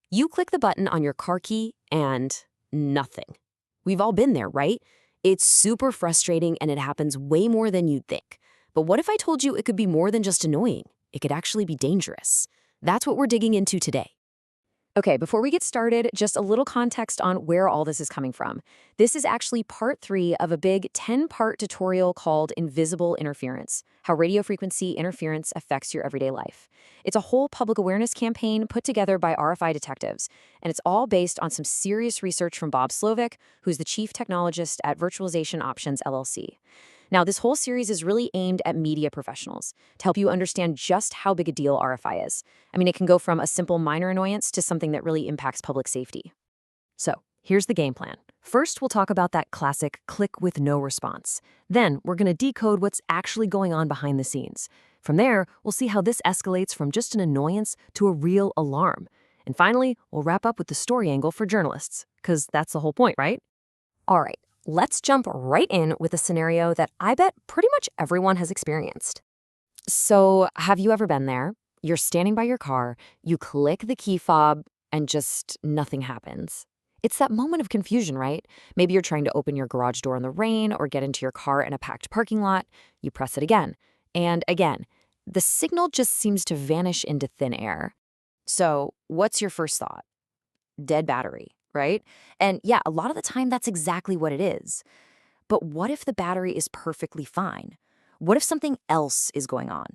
You click the button on your car key and nothing. We've all been there, right? It's super frustrating and it happens way more than you'd think. But what if I told you it could be more than just annoying? It could actually be dangerous. That's what we're digging into today. Okay, before we get started, just a little context on where all this is coming from. This is actually part 3 of a big 10-part tutorial called Invisible Interference, How Radio Frequency Interference Affects Your Everyday Life. It's a whole public awareness campaign put together by RFI detectives, and it's all based on some serious research from Bob Slovic, who's the chief technologist at Virtualization Options LLC. Now, this whole series is really aimed at media professionals to help you understand just how big a deal RFI is. I mean, it can go from a simple minor annoyance to something that really impacts public safety. So, here's the game plan. First, we'll talk about that classic click with no response. Then, we're going to decode what's actually going on behind the scenes. From there, we'll see how this escalates from just an annoyance to a real alarm. And finally, we'll wrap up with the story angle for journalists, because that's the whole point, right? All right. Let's jump right in with a scenario that I bet pretty much everyone has experienced. So, have you ever been there? You're standing by your car, you click the key fob, and just nothing happens. It's that moment of confusion, right? Maybe you're trying to open your garage door in the rain or get into your car in a packed parking lot. You press it again and again. The signal just seems to vanish into thin air. So, what's your first thought? Dead battery, right? And yeah, a lot of the time that's exactly what it is. But what if the battery is perfectly fine? What if something else is going on?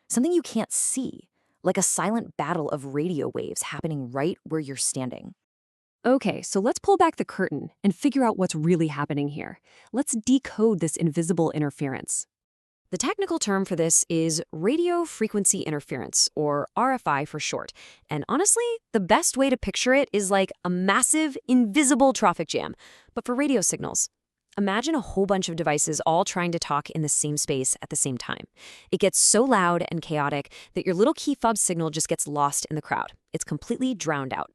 Something you can't see, like a silent battle of radio waves happening right where you're standing. Okay, so let's pull back the curtain and figure out what's really happening here. Let's decode this invisible interference. The technical term for this is radio frequency interference, or RFI for short. And honestly, the best way to picture it is like a massive, invisible traffic jam, but for radio signals. Imagine a whole bunch of devices all trying to talk in the same space at the same time. It gets so loud and chaotic that your little key fob signal just gets lost in the crowd. It's completely drowned out.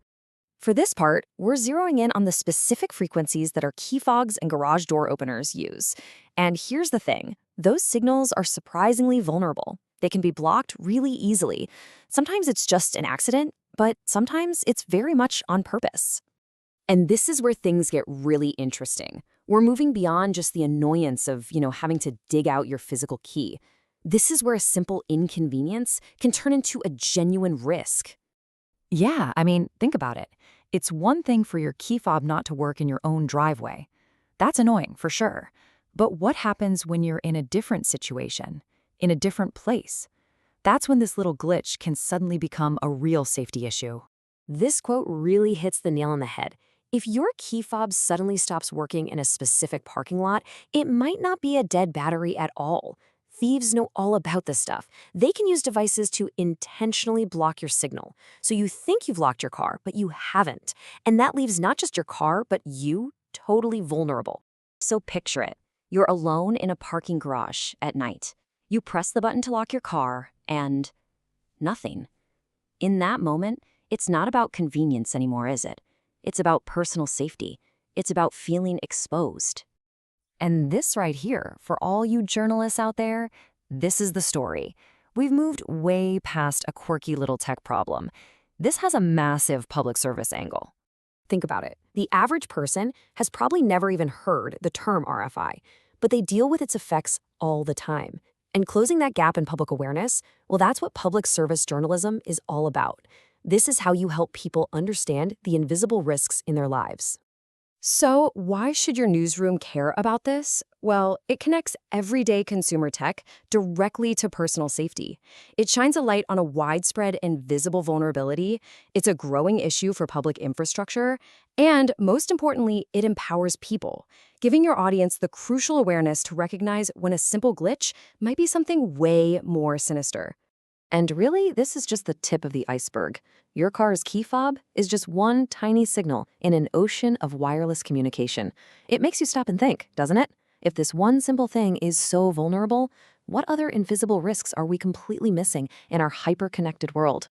For this part, we're zeroing in on the specific frequencies that our key fobs and garage door openers use. And here's the thing. Those signals are surprisingly vulnerable. They can be blocked really easily. Sometimes it's just an accident, but sometimes it's very much on purpose. And this is where things get really interesting. We're moving beyond just the annoyance of, having to dig out your physical key. This is where a simple inconvenience can turn into a genuine risk. Yeah, I mean, think about it. It's one thing for your key fob not to work in your own driveway. That's annoying, for sure. But what happens when you're in a different situation, in a different place? That's when this little glitch can suddenly become a real safety issue. This quote really hits the nail on the head. If your key fob suddenly stops working in a specific parking lot, it might not be a dead battery at all. Thieves know all about this stuff. They can use devices to intentionally block your signal. So you think you've locked your car, but you haven't. And that leaves not just your car, but you totally vulnerable. So picture it. You're alone in a parking garage at night. You press the button to lock your car, and nothing. In that moment, it's not about convenience anymore, is it? It's about personal safety. It's about feeling exposed. And this right here, for all you journalists out there, this is the story. We've moved way past a quirky little tech problem. This has a massive public service angle. Think about it. The average person has probably never even heard the term RFI, but they deal with its effects all the time. And closing that gap in public awareness, well, that's what public service journalism is all about. This is how you help people understand the invisible risks in their lives. So, why should your newsroom care about this? Well, it connects everyday consumer tech directly to personal safety. It shines a light on a widespread and visible vulnerability. It's a growing issue for public infrastructure. And most importantly, it empowers people, giving your audience the crucial awareness to recognize when a simple glitch might be something way more sinister. And really, this is just the tip of the iceberg. Your car's key fob is just one tiny signal in an ocean of wireless communication. It makes you stop and think, doesn't it? If this one simple thing is so vulnerable, what other invisible risks are we completely missing in our hyper-connected world?